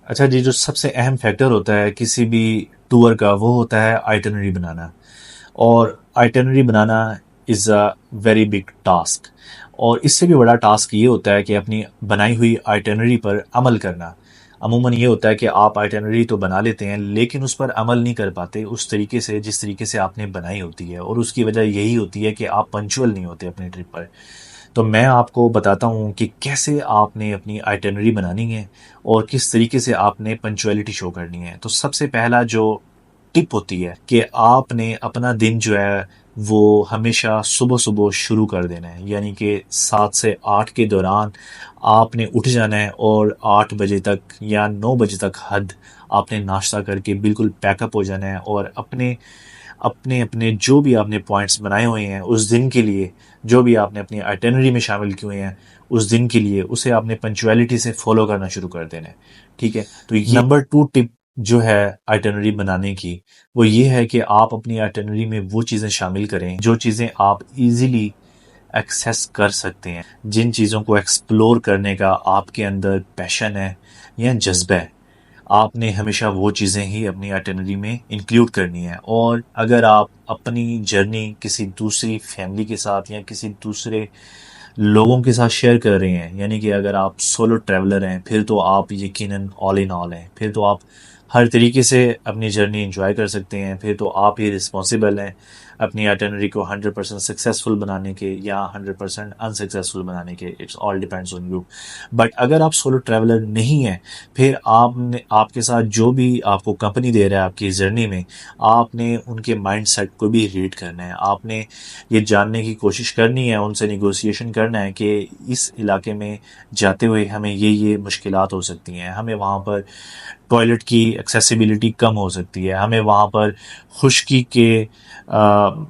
अच्छा जी, जो सबसे अहम फैक्टर होता है किसी भी टूर का वो होता है आइटिनरी बनाना। और itinerary banana is a very big task. और इससे भी बड़ा टास्क ये होता है कि अपनी बनाई हुई आइटिनरी पर अमल करना। अमूमन ये होता है कि आप आइटिनरी तो बना लेते हैं लेकिन उस पर अमल नहीं कर पाते उस तरीके से जिस तरीके से आपने बनाई होती है, और उसकी वजह यही होती है कि आप पंचुअल नहीं होते अपनी ट्रिप पर। तो मैं आपको बताता हूँ कि कैसे आपने अपनी आइटिनरी बनानी है और किस तरीके से आपने पंचुअलिटी शो करनी है। तो सबसे पहला जो टिप होती है कि आपने अपना दिन जो है वो हमेशा सुबह सुबह शुरू कर देना है, यानी कि 7 से 8 के दौरान आपने उठ जाना है और 8 बजे तक या 9 बजे तक हद आपने नाश्ता करके बिल्कुल पैकअप हो जाना है। और अपने अपने अपने जो भी आपने पॉइंट्स बनाए हुए हैं उस दिन के लिए, जो भी आपने अपनी आइटिनरी में शामिल किए हुए हैं उस दिन के लिए, उसे आपने पंचुअलिटी से फॉलो करना शुरू कर देना है। ठीक है, तो ये नंबर 2 टिप जो है आइटिनरी बनाने की, वो ये है कि आप अपनी आइटिनरी में वो चीज़ें शामिल करें जो चीज़ें आप इजीली एक्सेस कर सकते हैं, जिन चीज़ों को एक्सप्लोर करने का आपके अंदर पैशन है या जज्बा है। आपने हमेशा वो चीज़ें ही अपनी आइटिनरी में इंक्लूड करनी है। और अगर आप अपनी जर्नी किसी दूसरी फैमिली के साथ या किसी दूसरे लोगों के साथ शेयर कर रहे हैं, यानी कि अगर आप सोलो ट्रैवलर हैं, फिर तो आप यकीनन ऑल इन ऑल हैं, फिर तो आप हर तरीके से अपनी जर्नी एंजॉय कर सकते हैं। फिर तो आप ही रिस्पॉन्सिबल हैं अपनी आइटिनरी को 100% सक्सेसफुल बनाने के या 100% अनसक्सेसफुल बनाने के। It's all depends on you. But अगर आप सोलो ट्रैवलर नहीं हैं, फिर आपने आपके साथ जो भी आपको कंपनी दे रहा है आपकी जर्नी में, आपने उनके माइंड सेट को भी रीड करना है। आपने ये जानने की कोशिश करनी है, उनसे निगोशिएशन करना है कि इस इलाके में जाते हुए हमें ये मुश्किलात हो सकती हैं, हमें वहाँ पर टॉयलेट की एक्सेसिबिलिटी कम हो सकती है, हमें वहाँ पर खुश्की के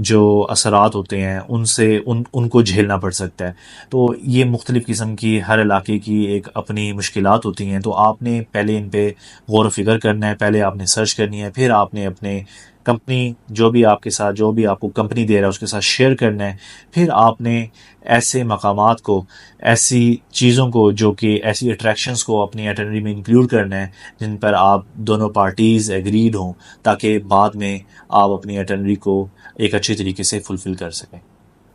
जो असरात होते हैं उनको झेलना पड़ सकता है। तो ये मुख्तलिफ़ किस्म की हर इलाके की एक अपनी मुश्किलात होती हैं। तो आपने पहले इन पे गौर व फिक्र करना है, पहले आपने सर्च करनी है, फिर आपने अपने कंपनी जो भी आपके साथ जो भी आपको कंपनी दे रहा है उसके साथ शेयर करना है। फिर आपने ऐसे मकामात को, ऐसी चीज़ों को, जो कि ऐसी अट्रैक्शंस को अपनी आइटिनरी में इंक्लूड करना है जिन पर आप दोनों पार्टीज़ एग्रीड हों, ताकि बाद में आप अपनी आइटिनरी को एक अच्छी तरीके से फुलफ़िल कर सकें।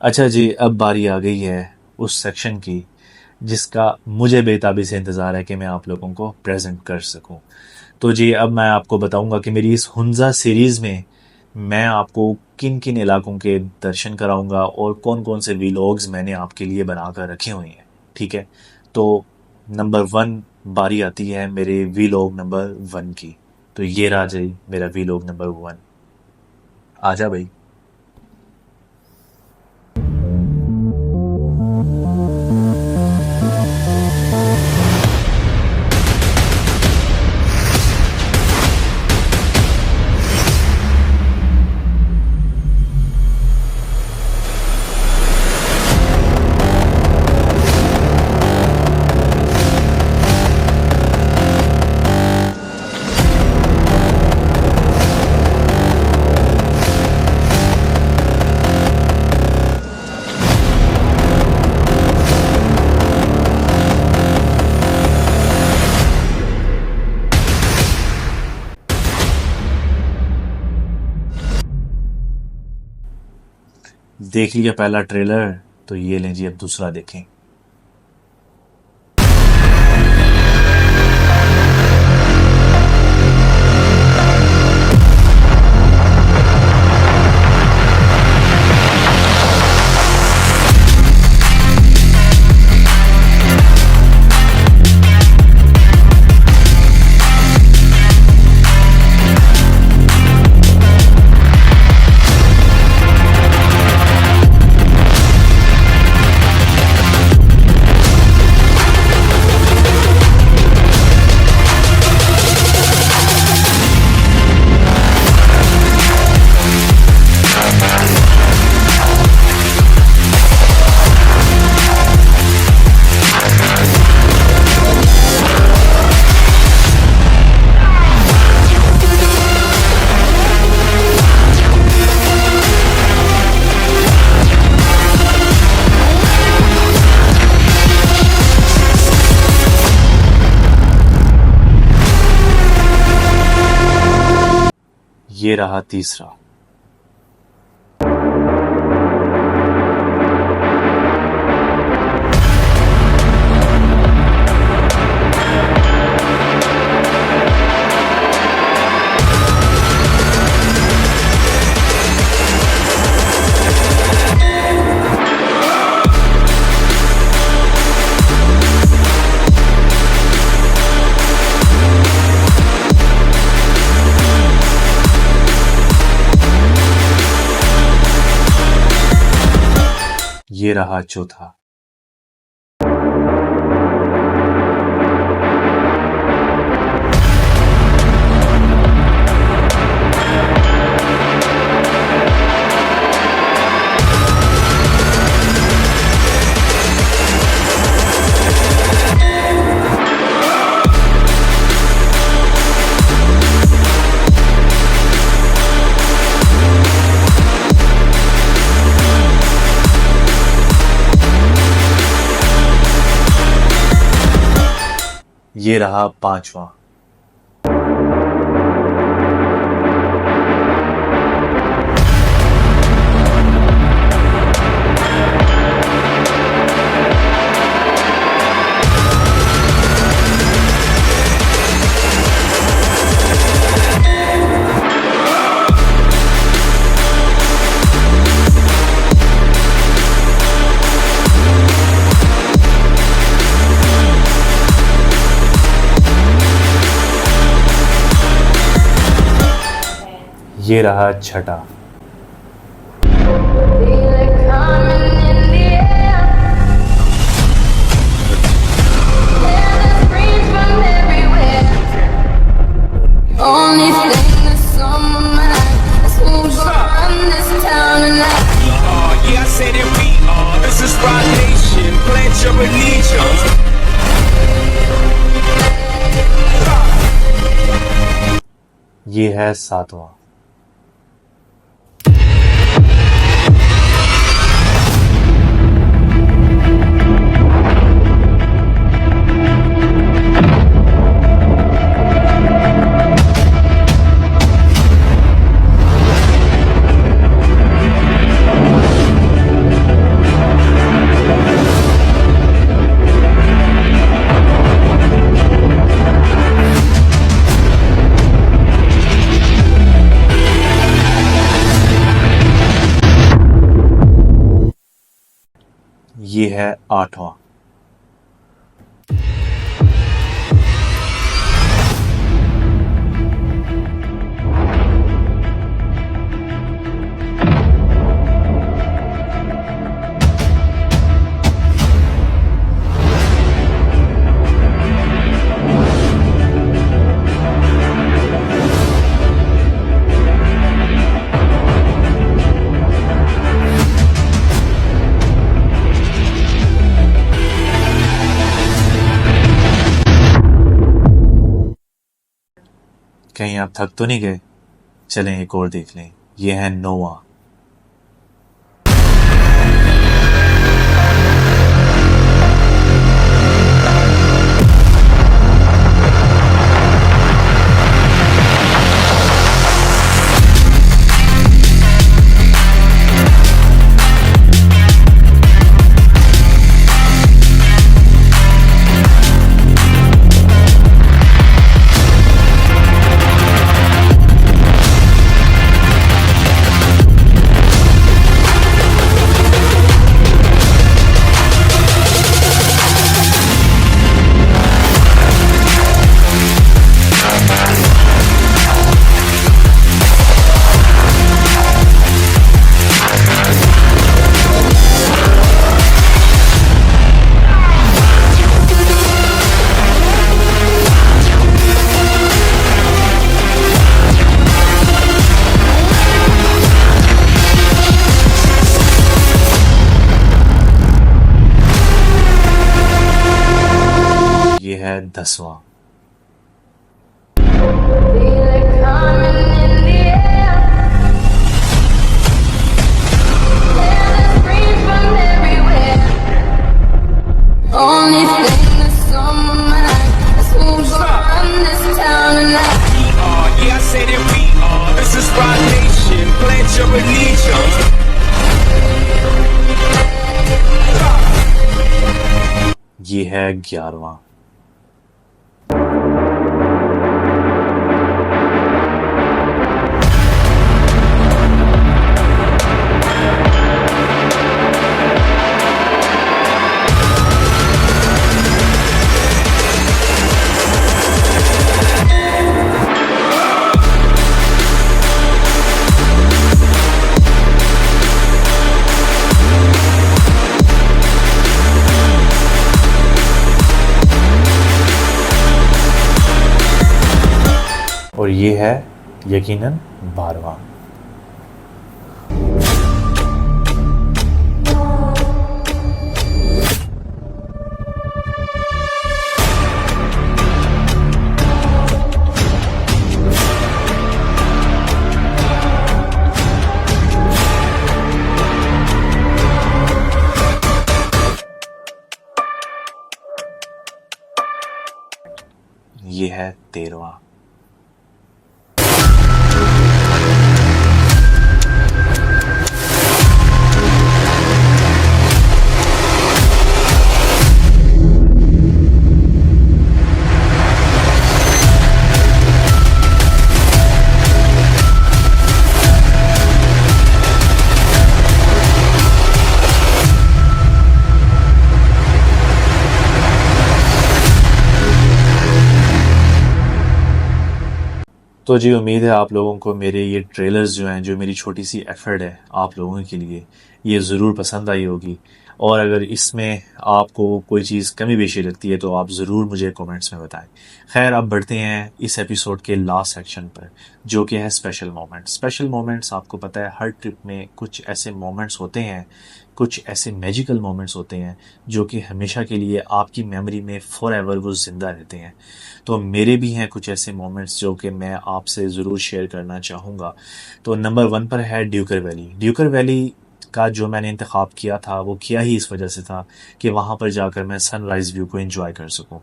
अच्छा जी, अब बारी आ गई है उस सेक्शन की जिसका मुझे बेताबी से इंतज़ार है कि मैं आप लोगों को प्रेज़ेंट कर सकूं। तो जी, अब मैं आपको बताऊंगा कि मेरी इस हुंजा सीरीज़ में मैं आपको किन किन इलाकों के दर्शन कराऊंगा और कौन कौन से वीलॉग्स मैंने आपके लिए बनाकर रखे हुए हैं। ठीक है, तो नंबर 1 बारी आती है मेरे वीलॉग नंबर 1 की। तो ये रहा जी मेरा वीलॉग नंबर 1। आजा भाई। देख लिया पहला ट्रेलर, तो ये लें जी अब दूसरा देखें। ये रहा तीसरा। ये रहा चौथा। ये रहा पांचवा। ये रहा छठा। ये है सातवां। ये है आठवां। कहीं आप थक तो नहीं गए? चलें एक और देख लें। ये है नौवां। ये है 10वां। ये है 11वां। और ये है यकीनन 12वां। ये है 13वां। तो जी उम्मीद है आप लोगों को मेरे ये ट्रेलर्स जो हैं, जो मेरी छोटी सी एफर्ट है आप लोगों के लिए, ये ज़रूर पसंद आई होगी। और अगर इसमें आपको कोई चीज़ कमी बेशी लगती है तो आप ज़रूर मुझे कमेंट्स में बताएं। खैर अब बढ़ते हैं इस एपिसोड के लास्ट सेक्शन पर, जो कि है स्पेशल मोमेंट्स। स्पेशल मोमेंट्स आपको पता है हर ट्रिप में कुछ ऐसे मोमेंट्स होते हैं, कुछ ऐसे मैजिकल मोमेंट्स होते हैं जो कि हमेशा के लिए आपकी मेमोरी में फॉर एवर वो ज़िंदा रहते हैं। तो मेरे भी हैं कुछ ऐसे मोमेंट्स जो कि मैं आपसे ज़रूर शेयर करना चाहूँगा। तो नंबर 1 पर है ड्यूकर वैली। ड्यूकर वैली का जो मैंने इंतखाब किया था वो किया ही इस वजह से था कि वहाँ पर जाकर मैं सनराइज़ व्यू को एंजॉय कर सकूं।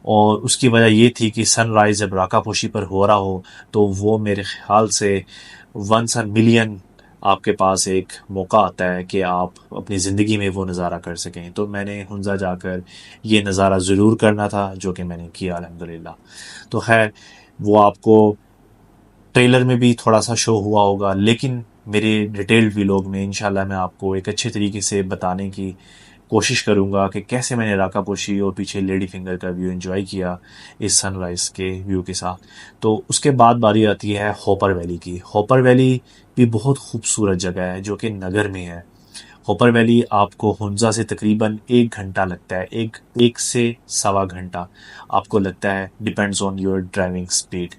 और उसकी वजह ये थी कि सनराइज़ जब राकापोशी पर हो रहा हो तो वो मेरे ख्याल से वंस अ मिलियन आपके पास एक मौका आता है कि आप अपनी ज़िंदगी में वो नज़ारा कर सकें। तो मैंने हुंज़ा जाकर ये नज़ारा ज़रूर करना था, जो कि मैंने किया अल्हम्दुलिल्लाह। तो खैर वो आपको ट्रेलर में भी थोड़ा सा शो हुआ होगा, लेकिन मेरे डिटेल्ड व्लॉग में इंशाल्लाह मैं आपको एक अच्छे तरीके से बताने की कोशिश करूंगा कि कैसे मैंने राकापोशी और पीछे लेडी फिंगर का व्यू एंजॉय किया इस सनराइज़ के व्यू के साथ। तो उसके बाद बारी आती है हॉपर वैली की। हॉपर वैली भी बहुत खूबसूरत जगह है जो कि नगर में है। हॉपर वैली आपको हुंज़ा से तकरीबन 1 घंटा लगता है, एक से सवा घंटा आपको लगता है, depends on your driving speed,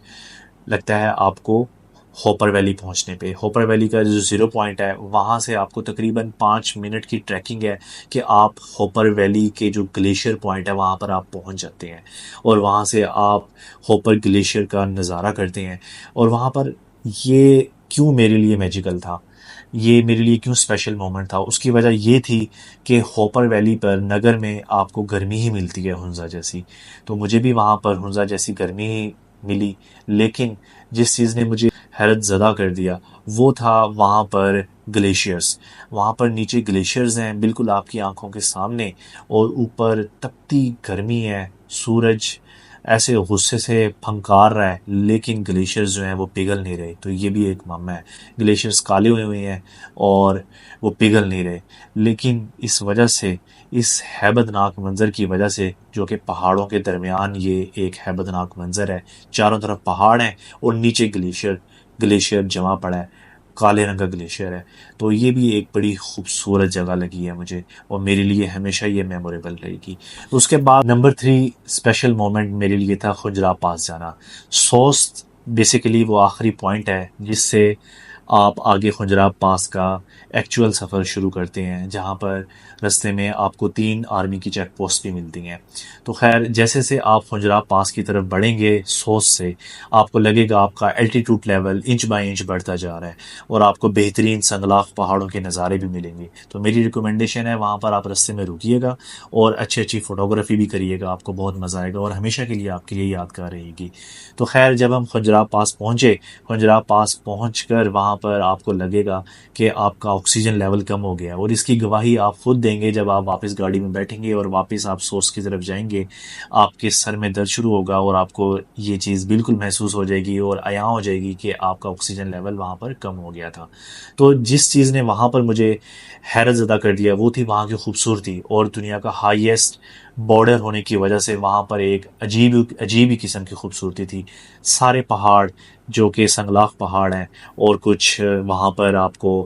लगता है आपको हॉपर वैली पहुंचने पे। हॉपर वैली का जो ज़ीरो पॉइंट है वहाँ से आपको तकरीबन 5 मिनट की ट्रैकिंग है कि आप हॉपर वैली के जो ग्लेशियर पॉइंट है वहाँ पर आप पहुँच जाते हैं और वहाँ से आप हॉपर ग्लेशियर का नज़ारा करते हैं। और वहाँ पर ये क्यों मेरे लिए मैजिकल था, ये मेरे लिए क्यों स्पेशल मोमेंट था, उसकी वजह ये थी कि हॉपर वैली पर नगर में आपको गर्मी ही मिलती है हुंज़ा जैसी। तो मुझे भी वहाँ पर हुंज़ा जैसी गर्मी ही मिली, लेकिन जिस चीज़ ने मुझे हैरत ज़दा कर दिया वो था वहाँ पर ग्लेशियर्स। वहाँ पर नीचे ग्लेशियर्स हैं बिल्कुल आपकी आंखों के सामने, और ऊपर तपती गर्मी है, सूरज ऐसे गुस्से से फंकार रहा है, लेकिन ग्लेशियर्स जो हैं वो पिघल नहीं रहे। तो ये भी एक मामला है, ग्लेशियर्स काले हुए हुए हैं और वो पिघल नहीं रहे। लेकिन इस वजह से, इस हैबतनाक मंज़र की वजह से, जो कि पहाड़ों के दरमियान ये एक हैबतनाक मंज़र है, चारों तरफ पहाड़ हैं और नीचे ग्लेशियर ग्लेशियर जमा पड़ा है, काले रंग का ग्लेशियर है। तो ये भी एक बड़ी खूबसूरत जगह लगी है मुझे और मेरे लिए हमेशा ये मेमोरेबल रहेगी। उसके बाद नंबर 3 स्पेशल मोमेंट मेरे लिए था खुजरा पास जाना। सोस्ट बेसिकली वो आखिरी पॉइंट है जिससे आप आगे खुजरा पास का एक्चुअल सफ़र शुरू करते हैं, जहाँ पर रास्ते में आपको 3 आर्मी की चेक पोस्ट भी मिलती हैं। तो खैर जैसे से आप खुजरा पास की तरफ बढ़ेंगे सोच से, आपको लगेगा आपका altitude level inch by inch बढ़ता जा रहा है और आपको बेहतरीन संगलाफ पहाड़ों के नज़ारे भी मिलेंगे। तो मेरी रिकमेंडेशन है वहाँ पर आप रास्ते में रुकिएगा और अच्छी अच्छी फ़ोटोग्राफी भी करिएगा, आपको बहुत मज़ा आएगा और हमेशा के लिए आपके लिए यादगार रहेगी। तो खैर जब हम खुजरा पास पहुँचे, खुजरा पास पहुँच कर वहाँ पर आपको लगेगा कि आपका ऑक्सीजन लेवल कम हो गया, और इसकी गवाही आप खुद देंगे जब आप वापस गाड़ी में बैठेंगे और वापस आप सोर्स की तरफ जाएंगे। आपके सर में दर्द शुरू होगा और आपको ये चीज़ बिल्कुल महसूस हो जाएगी और आया हो जाएगी कि आपका ऑक्सीजन लेवल वहाँ पर कम हो गया था। तो जिस चीज़ ने वहाँ पर मुझे हैरत ज़दा कर दिया वो थी वहाँ की खूबसूरती, और दुनिया का हाईएस्ट बॉर्डर होने की वजह से वहाँ पर एक अजीब अजीब ही किस्म की खूबसूरती थी। सारे पहाड़ जो कि संगलाफ पहाड़ हैं, और कुछ वहाँ पर आपको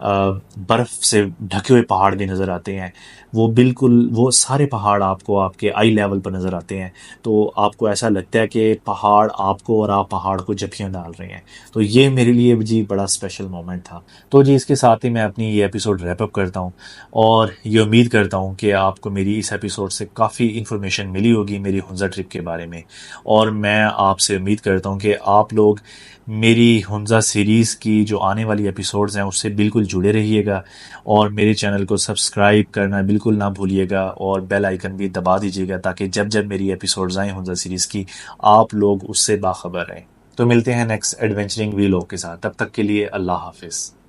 बर्फ़ से ढके हुए पहाड़ भी नज़र आते हैं। वो बिल्कुल वो सारे पहाड़ आपको आपके आई लेवल पर नज़र आते हैं। तो आपको ऐसा लगता है कि पहाड़ आपको और आप पहाड़ को जफियाँ डाल रहे हैं। तो ये मेरे लिए जी बड़ा स्पेशल मोमेंट था। तो जी इसके साथ ही मैं अपनी ये एपिसोड रैप अप करता हूँ, और ये उम्मीद करता हूँ कि आपको मेरी इस एपिसोड से काफ़ी इन्फॉर्मेशन मिली होगी मेरी हुंज़ा ट्रिप के बारे में। और मैं आपसे उम्मीद करता हूँ कि आप लोग मेरी हुंज़ा सीरीज़ की जो आने वाली एपिसोड्स हैं उससे बिल्कुल जुड़े रहिएगा, और मेरे चैनल को सब्सक्राइब करना बिल्कुल ना भूलिएगा, और बेल आइकन भी दबा दीजिएगा ताकि जब जब मेरी एपिसोड्स आएँ हुंज़ा सीरीज़ की आप लोग उससे बाखबर रहें। तो मिलते हैं नेक्स्ट एडवेंचरिंग वीलॉग के साथ, तब तक के लिए अल्लाह हाफिज़।